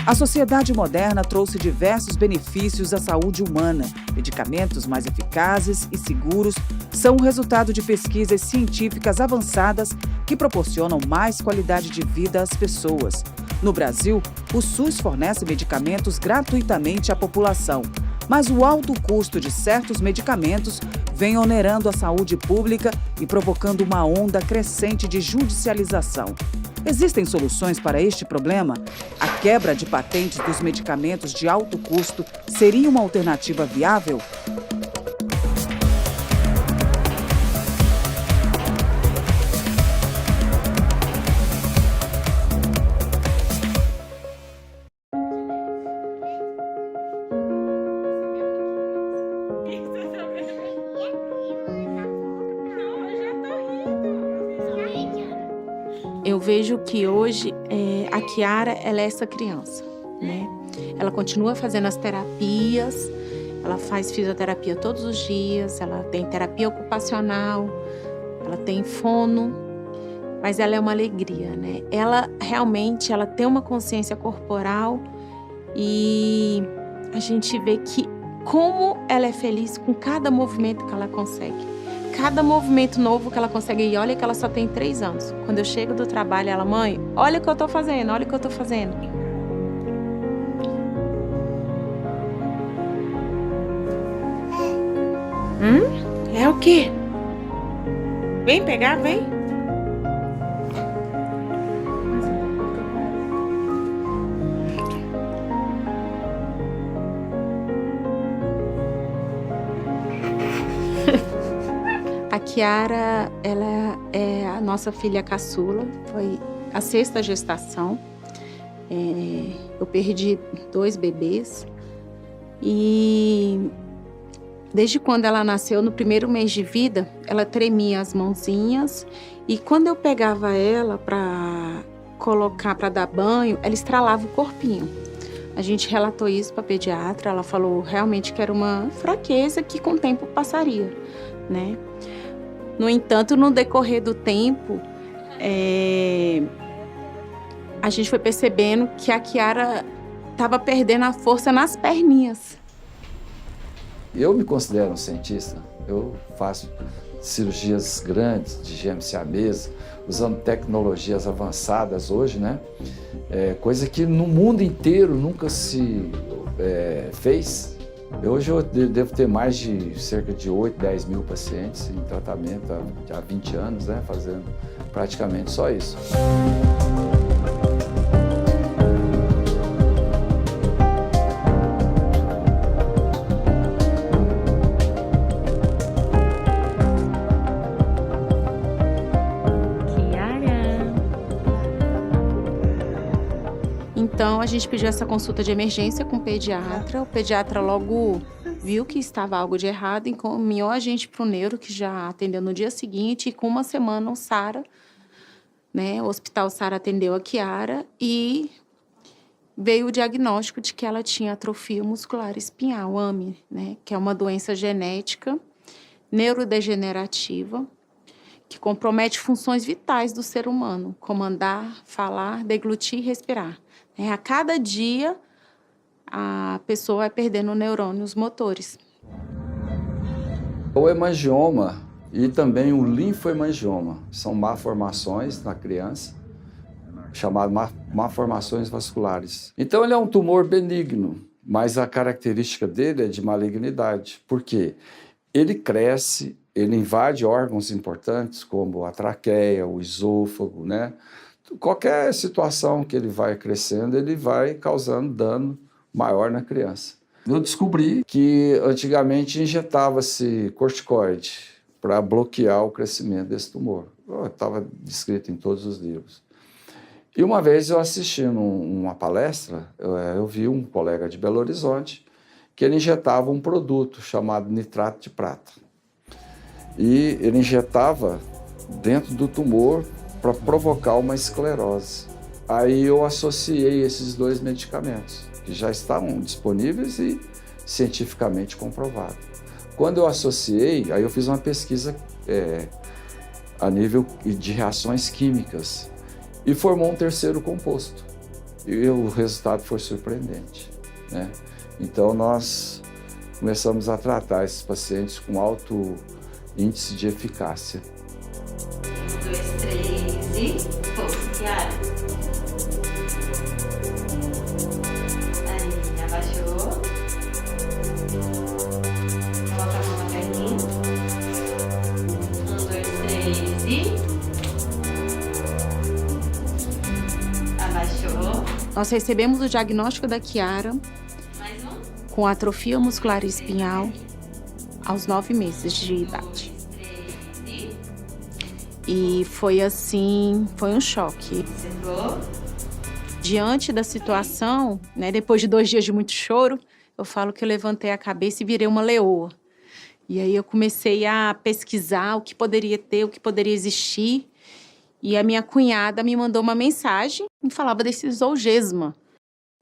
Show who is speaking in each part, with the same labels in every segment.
Speaker 1: A sociedade moderna trouxe diversos benefícios à saúde humana. Medicamentos mais eficazes e seguros são o resultado de pesquisas científicas avançadas que proporcionam mais qualidade de vida às pessoas. No Brasil, o SUS fornece medicamentos gratuitamente à população, mas o alto custo de certos medicamentos vem onerando a saúde pública e provocando uma onda crescente de judicialização. Existem soluções para este problema? A quebra de patentes dos medicamentos de alto custo seria uma alternativa viável?
Speaker 2: Eu vejo que hoje a Kiara, ela é essa criança, né? Ela continua fazendo as terapias, ela faz fisioterapia todos os dias, ela tem terapia ocupacional, ela tem fono, mas ela é uma alegria, né? Ela realmente, ela tem uma consciência corporal e a gente vê que como ela é feliz com cada movimento que ela consegue. Cada movimento novo que ela consegue, e olha que ela só tem 3 anos. Quando eu chego do trabalho, ela, mãe, olha o que eu tô fazendo, olha o que eu tô fazendo. É o quê? Vem pegar, vem. A Kiara, ela é a nossa filha caçula, foi a 6ª gestação. Eu perdi 2 bebês e desde quando ela nasceu, no primeiro mês de vida, ela tremia as mãozinhas e quando eu pegava ela para colocar, para dar banho, ela estralava o corpinho. A gente relatou isso para a pediatra, ela falou realmente que era uma fraqueza que com o tempo passaria, né? No entanto, no decorrer do tempo, a gente foi percebendo que a Kiara estava perdendo a força nas perninhas.
Speaker 3: Eu me considero um cientista. Eu faço cirurgias grandes de gêmeos siameses, usando tecnologias avançadas hoje, né? Coisa que no mundo inteiro nunca se fez. Hoje eu devo ter mais de cerca de 8, 10 mil pacientes em tratamento há 20 anos, né? Fazendo praticamente só isso.
Speaker 2: Então, a gente pediu essa consulta de emergência com o pediatra. O pediatra logo viu que estava algo de errado, encaminhou a gente para o neuro, que já atendeu no dia seguinte. E com uma semana, o Sara, né, o Hospital Sara atendeu a Kiara e veio o diagnóstico de que ela tinha atrofia muscular espinhal, AME, né, que é uma doença genética neurodegenerativa que compromete funções vitais do ser humano, como andar, falar, deglutir e respirar. A cada dia, a pessoa vai perdendo neurônios motores.
Speaker 3: O hemangioma e também o linfohemangioma são malformações na criança, chamadas malformações vasculares. Então, ele é um tumor benigno, mas a característica dele é de malignidade. Por quê? Ele cresce, ele invade órgãos importantes, como a traqueia, o esôfago, né? Qualquer situação que ele vai crescendo, ele vai causando dano maior na criança. Eu descobri que antigamente injetava-se corticoide para bloquear o crescimento desse tumor. Estava descrito em todos os livros. E uma vez eu assistindo uma palestra, eu vi um colega de Belo Horizonte que ele injetava um produto chamado nitrato de prata. E ele injetava dentro do tumor para provocar uma esclerose. Aí eu associei esses 2 medicamentos, que já estavam disponíveis e cientificamente comprovados. Quando eu associei, aí eu fiz uma pesquisa a nível de reações químicas e formou um terceiro composto. E o resultado foi surpreendente, né? Então, nós começamos a tratar esses pacientes com alto índice de eficácia.
Speaker 4: 1, 2, 3 e... Força, Kiara. Aí, abaixou. Coloca a mão na perninha. 1, 2, 3 e... Abaixou.
Speaker 2: Nós recebemos o diagnóstico da Kiara
Speaker 4: Mais um.
Speaker 2: com atrofia muscular espinhal aos 9 meses de idade.
Speaker 4: 1, 2, 3
Speaker 2: E foi assim, foi um choque.
Speaker 4: e... Sentou.
Speaker 2: Diante da situação, né, depois de 2 dias de muito choro, eu falo que eu levantei a cabeça e virei uma leoa. E aí eu comecei a pesquisar o que poderia ter, o que poderia existir. E a minha cunhada me mandou uma mensagem e falava desse Zolgensma.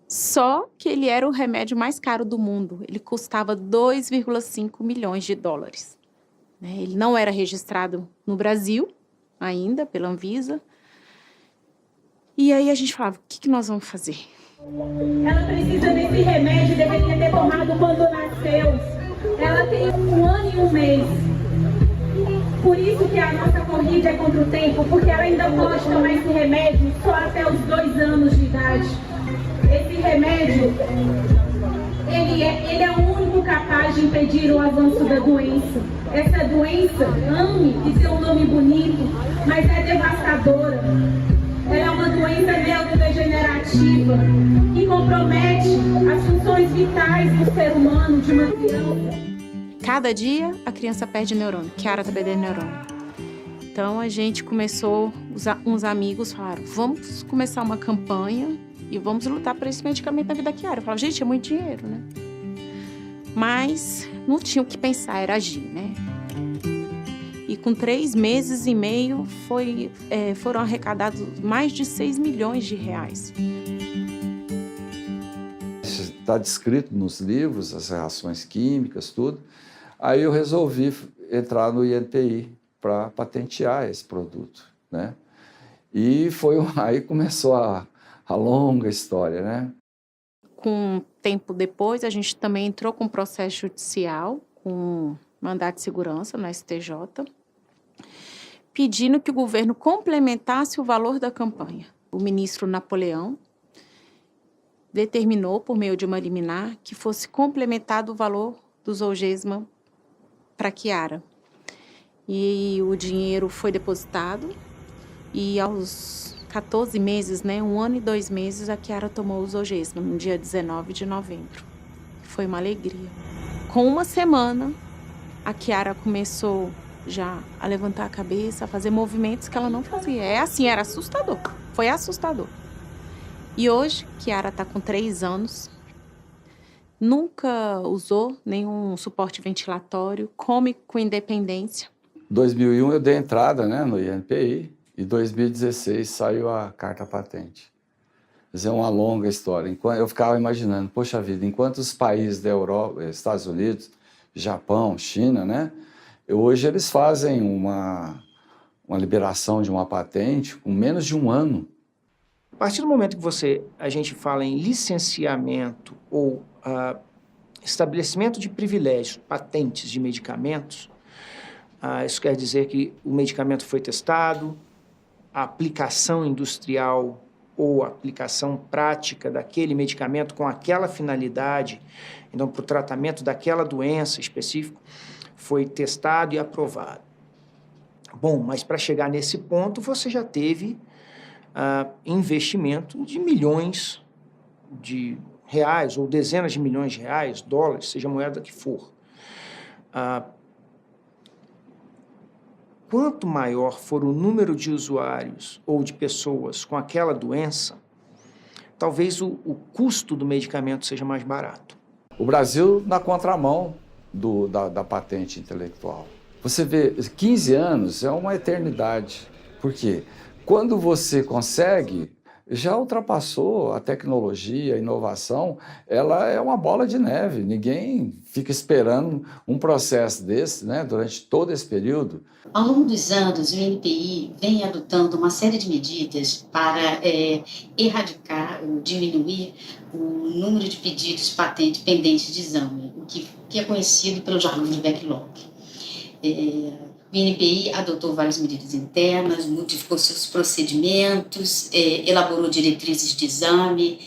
Speaker 2: Só que ele era o remédio mais caro do mundo. Ele custava 2,5 milhões de dólares. Né? Ele não era registrado no Brasil ainda, pela Anvisa. E aí a gente falava, o que nós vamos fazer?
Speaker 5: Ela precisa desse remédio, deveria ter tomado quando nasceu. Ela tem 1 ano e 1 mês. Por isso que a nossa corrida é contra o tempo, porque ela ainda pode tomar esse remédio só até os 2 anos de idade. Esse remédio, ele é o único capaz de impedir o avanço da doença. Essa doença, ame de ter um nome bonito, mas é devastadora. Ela é uma doença neurodegenerativa que compromete as funções vitais do ser humano, de uma criança.
Speaker 2: Cada dia a criança perde neurônio, Kiara tá perdendo neurônio. Então a gente começou, uns amigos falaram, vamos começar uma campanha e vamos lutar por esse medicamento na vida da Kiara. Eu falava, gente, é muito dinheiro, né? Mas não tinha o que pensar, era agir, né? E com 3 meses e meio foram arrecadados mais de 6 milhões de reais.
Speaker 3: Está descrito nos livros, as reações químicas, tudo. Aí eu resolvi entrar no INPI para patentear esse produto, né? E aí começou a longa história, né?
Speaker 2: Com tempo depois, a gente também entrou com processo judicial, com mandado de segurança no STJ, pedindo que o governo complementasse o valor da campanha. O ministro Napoleão determinou, por meio de uma liminar, que fosse complementado o valor do Zolgensma para Kiara. E o dinheiro foi depositado e aos 14 meses, né, 1 ano e 2 meses, a Kiara tomou o Zolgensma, no dia 19 de novembro. Foi uma alegria. Com 1 semana, a Kiara começou já a levantar a cabeça, a fazer movimentos que ela não fazia. É assim, era assustador. Foi assustador. E hoje, Kiara está com 3 anos, nunca usou nenhum suporte ventilatório, come com independência.
Speaker 3: Em 2001 eu dei entrada, né, no INPI e em 2016 saiu a carta patente. Quer dizer, é uma longa história. Eu ficava imaginando, poxa vida, enquanto os países da Europa, Estados Unidos, Japão, China, né, hoje eles fazem uma liberação de uma patente com menos de 1 ano.
Speaker 6: A partir do momento que a gente fala em licenciamento ou estabelecimento de privilégios, patentes de medicamentos, isso quer dizer que o medicamento foi testado, a aplicação industrial ou a aplicação prática daquele medicamento com aquela finalidade, então para o tratamento daquela doença específica, foi testado e aprovado. Bom, mas para chegar nesse ponto, você já teve investimento de milhões de reais ou dezenas de milhões de reais, dólares, seja a moeda que for. Quanto maior for o número de usuários ou de pessoas com aquela doença, talvez o custo do medicamento seja mais barato.
Speaker 3: O Brasil na contramão da patente intelectual. Você vê, 15 anos é uma eternidade. Por quê? Quando você consegue, já ultrapassou a tecnologia, a inovação, ela é uma bola de neve. Ninguém fica esperando um processo desse, né, durante todo esse período.
Speaker 7: Ao longo dos anos, o INPI vem adotando uma série de medidas para erradicar erradicar ou diminuir o número de pedidos de patente pendentes de exame, o que é conhecido pelo jargão de backlog. O INPI adotou várias medidas internas, modificou seus procedimentos, elaborou diretrizes de exame,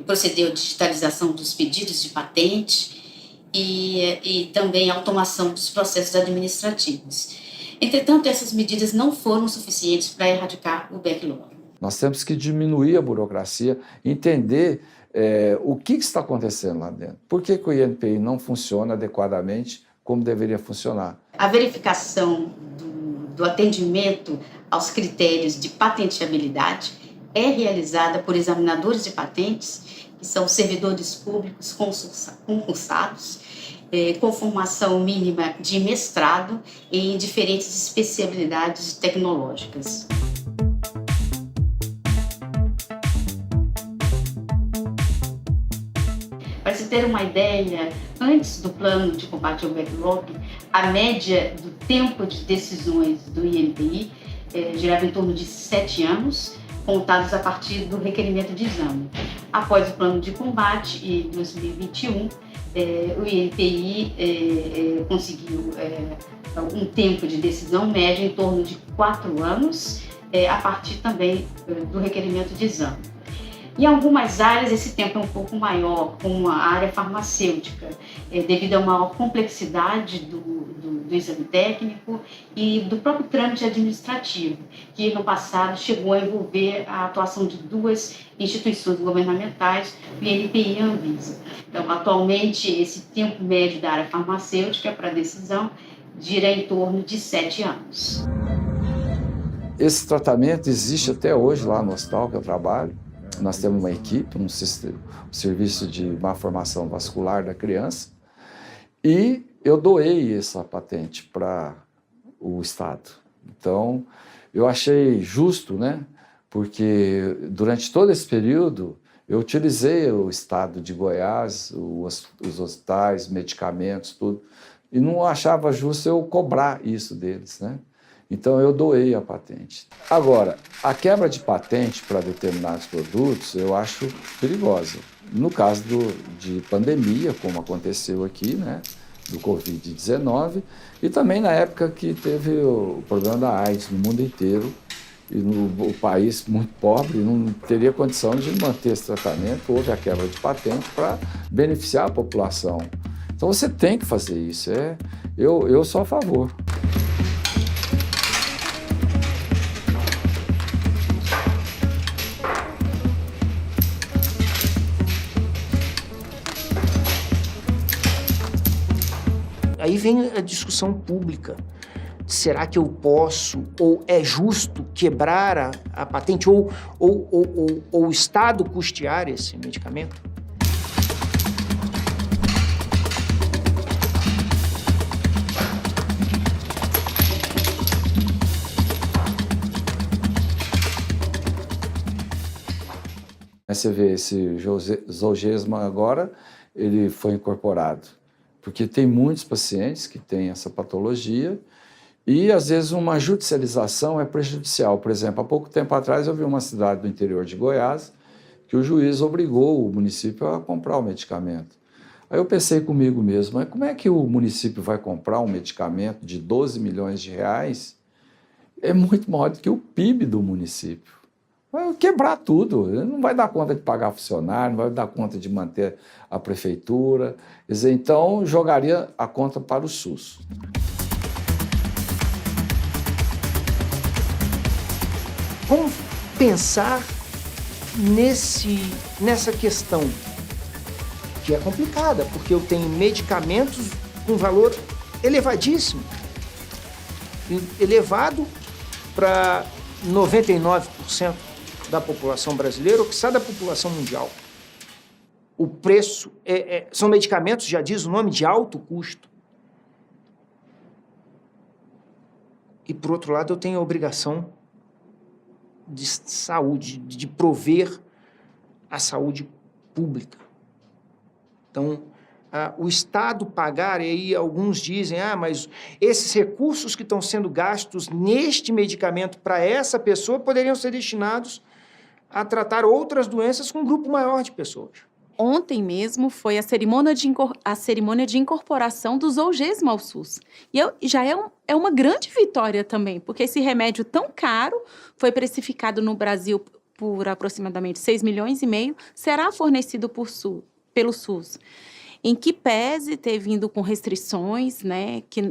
Speaker 7: procedeu à digitalização dos pedidos de patente e também à automação dos processos administrativos. Entretanto, essas medidas não foram suficientes para erradicar o backlog.
Speaker 3: Nós temos que diminuir a burocracia, entender o que está acontecendo lá dentro. Por que o INPI não funciona adequadamente como deveria funcionar?
Speaker 7: A verificação do atendimento aos critérios de patenteabilidade é realizada por examinadores de patentes, que são servidores públicos concursados, com formação mínima de mestrado em diferentes especialidades tecnológicas. Para se ter uma ideia, antes do plano de combate ao backlog, a média do tempo de decisões do INPI girava em torno de 7 anos, contados a partir do requerimento de exame. Após o plano de combate, em 2021, o INPI conseguiu um tempo de decisão médio em torno de 4 anos, a partir também do requerimento de exame. Em algumas áreas, esse tempo é um pouco maior, como a área farmacêutica, devido a maior complexidade do exame técnico e do próprio trâmite administrativo, que no passado chegou a envolver a atuação de 2 instituições governamentais, o INPI e a Anvisa. Então, atualmente, esse tempo médio da área farmacêutica para decisão gira em torno de 7 anos.
Speaker 3: Esse tratamento existe até hoje lá no hospital que eu trabalho. Nós temos uma equipe, um serviço de malformação vascular da criança, e eu doei essa patente para o Estado. Então, eu achei justo, né? Porque durante todo esse período eu utilizei o Estado de Goiás, os hospitais, medicamentos, tudo, e não achava justo eu cobrar isso deles, né? Então, eu doei a patente. Agora, a quebra de patente para determinados produtos eu acho perigosa. No caso de pandemia, como aconteceu aqui, né, do Covid-19, e também na época que teve o problema da AIDS no mundo inteiro, e o país muito pobre não teria condição de manter esse tratamento, houve a quebra de patente para beneficiar a população. Então, você tem que fazer isso. Eu sou a favor.
Speaker 6: Aí vem a discussão pública. Será que eu posso, ou é justo, quebrar a patente, ou o Estado custear esse medicamento?
Speaker 3: Você vê esse Zolgensma agora, ele foi incorporado, porque tem muitos pacientes que têm essa patologia e, às vezes, uma judicialização é prejudicial. Por exemplo, há pouco tempo atrás eu vi uma cidade do interior de Goiás que o juiz obrigou o município a comprar o medicamento. Aí eu pensei comigo mesmo, mas como é que o município vai comprar um medicamento de 12 milhões de reais? É muito maior do que o PIB do município. Vai quebrar tudo, ele não vai dar conta de pagar funcionário, não vai dar conta de manter a prefeitura. Quer dizer, então, jogaria a conta para o SUS.
Speaker 6: Vamos pensar nessa questão, que é complicada, porque eu tenho medicamentos com valor elevadíssimo, elevado para 99% da população brasileira, ou que sai da população mundial. O preço são medicamentos, já diz o nome, de alto custo. E, por outro lado, eu tenho a obrigação de saúde, de prover a saúde pública. Então, o Estado pagar, e aí alguns dizem, mas esses recursos que estão sendo gastos neste medicamento para essa pessoa poderiam ser destinados a tratar outras doenças com um grupo maior de pessoas.
Speaker 2: Ontem mesmo foi a cerimônia de incorporação do Zolgensma ao SUS. E já é uma grande vitória também, porque esse remédio tão caro foi precificado no Brasil por aproximadamente 6,5 milhões, será fornecido pelo SUS. Em que pese ter vindo com restrições, né, que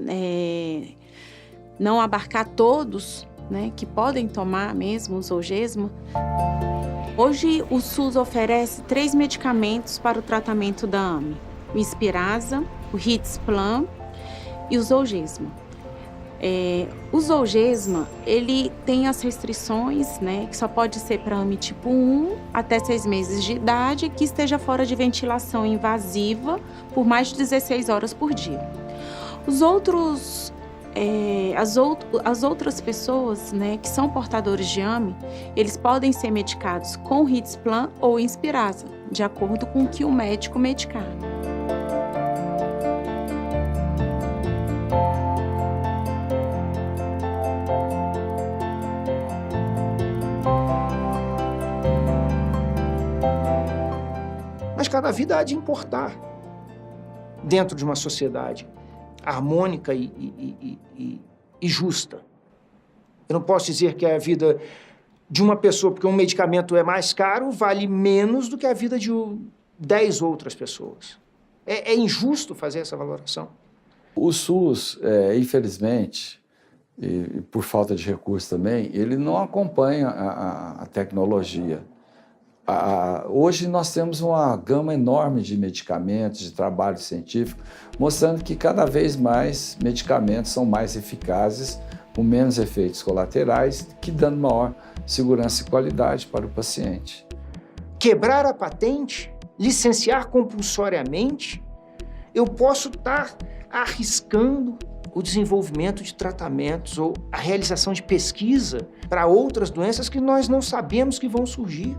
Speaker 2: não abarcar todos, né, que podem tomar mesmo o Zolgensma. Hoje, o SUS oferece 3 medicamentos para o tratamento da AME: o Inspirasa, o Hitsplan e o Zolgensma. O Zolgensma, ele tem as restrições, né, que só pode ser para AME tipo 1 até 6 meses de idade, que esteja fora de ventilação invasiva por mais de 16 horas por dia. As outras pessoas, né, que são portadores de AME, eles podem ser medicados com Hitsplan ou Inspirasa, de acordo com o que o médico medicar.
Speaker 6: Mas cada vida há de importar dentro de uma sociedade harmônica e justa. Eu não posso dizer que a vida de uma pessoa, porque um medicamento é mais caro, vale menos do que a vida de 10 outras pessoas. É injusto fazer essa valoração.
Speaker 3: O SUS, infelizmente, e por falta de recursos também, ele não acompanha a tecnologia. Hoje nós temos uma gama enorme de medicamentos, de trabalho científico, mostrando que cada vez mais medicamentos são mais eficazes, com menos efeitos colaterais, que dando maior segurança e qualidade para o paciente.
Speaker 6: Quebrar a patente, licenciar compulsoriamente, eu posso estar arriscando o desenvolvimento de tratamentos ou a realização de pesquisa para outras doenças que nós não sabemos que vão surgir.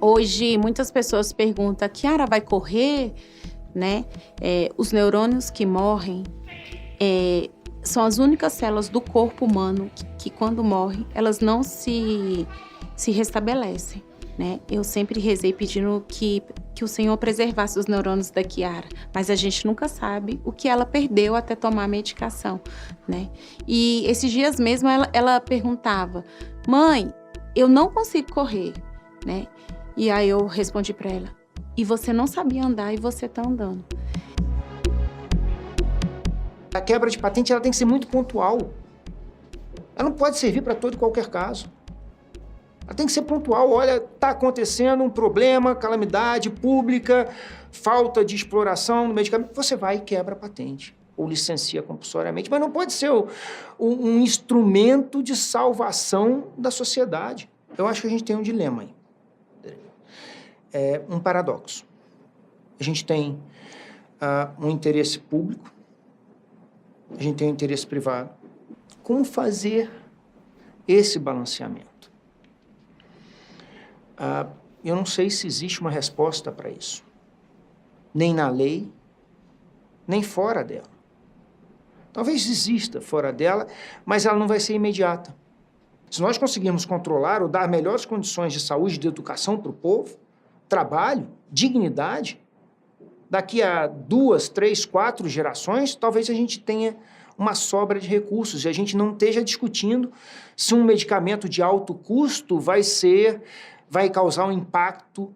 Speaker 2: Hoje, muitas pessoas perguntam: Kiara, vai correr? Né? Os neurônios que morrem são as únicas células do corpo humano que quando morrem, elas não se restabelecem. Né? Eu sempre rezei pedindo que o Senhor preservasse os neurônios da Kiara, mas a gente nunca sabe o que ela perdeu até tomar a medicação. Né? E esses dias mesmo ela perguntava: mãe, eu não consigo correr. Né? E aí eu respondi para ela: e você não sabia andar e você está andando.
Speaker 6: A quebra de patente ela tem que ser muito pontual. Ela não pode servir para todo e qualquer caso. Ela tem que ser pontual. Olha, está acontecendo um problema, calamidade pública, falta de exploração do medicamento. Você vai e quebra a patente ou licencia compulsoriamente. Mas não pode ser um instrumento de salvação da sociedade. Eu acho que a gente tem um dilema aí. Um paradoxo. A gente tem um interesse público, a gente tem um interesse privado. Como fazer esse balanceamento? Eu não sei se existe uma resposta para isso. Nem na lei, nem fora dela. Talvez exista fora dela, mas ela não vai ser imediata. Se nós conseguirmos controlar ou dar melhores condições de saúde e de educação para o povo, trabalho, dignidade, daqui a 2, 3, 4 gerações, talvez a gente tenha uma sobra de recursos e a gente não esteja discutindo se um medicamento de alto custo vai causar um impacto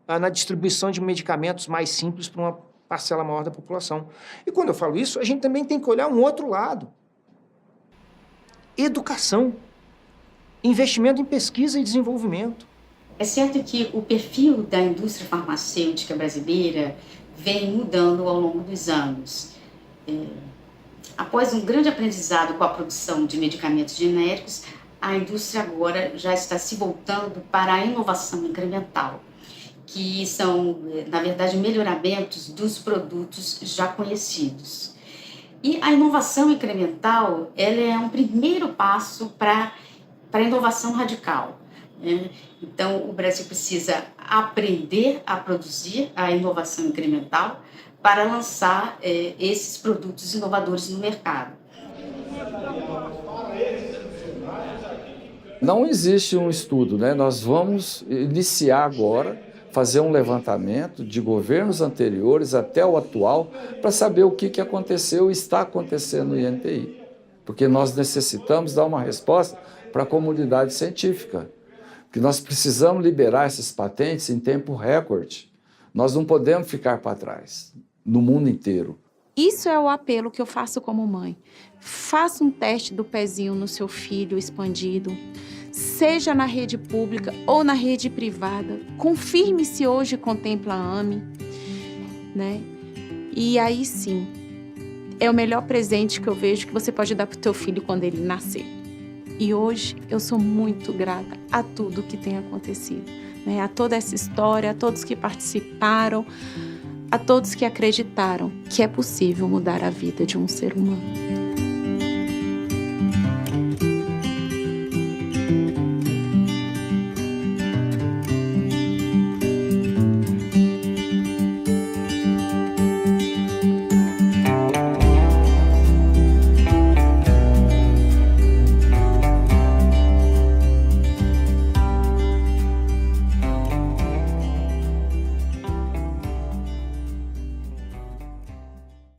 Speaker 6: na distribuição de medicamentos mais simples para uma parcela maior da população. E quando eu falo isso, a gente também tem que olhar um outro lado. Educação, investimento em pesquisa e desenvolvimento.
Speaker 7: É certo que o perfil da indústria farmacêutica brasileira vem mudando ao longo dos anos. Após um grande aprendizado com a produção de medicamentos genéricos, a indústria agora já está se voltando para a inovação incremental, que são, na verdade, melhoramentos dos produtos já conhecidos. E a inovação incremental, ela é um primeiro passo para para a inovação radical. Então, o Brasil precisa aprender a produzir a inovação incremental para lançar esses produtos inovadores no mercado.
Speaker 3: Não existe um estudo, né? Nós vamos iniciar agora, fazer um levantamento de governos anteriores até o atual para saber o que aconteceu e está acontecendo no INPI. Porque nós necessitamos dar uma resposta para a comunidade científica. Porque nós precisamos liberar essas patentes em tempo recorde. Nós não podemos ficar para trás, no mundo inteiro.
Speaker 2: Isso é o apelo que eu faço como mãe. Faça um teste do pezinho no seu filho expandido, seja na rede pública ou na rede privada. Confirme se hoje contempla a AME, né? E aí sim, é o melhor presente que eu vejo que você pode dar para o teu filho quando ele nascer. E hoje eu sou muito grata a tudo que tem acontecido, né? A toda essa história, a todos que participaram, a todos que acreditaram que é possível mudar a vida de um ser humano.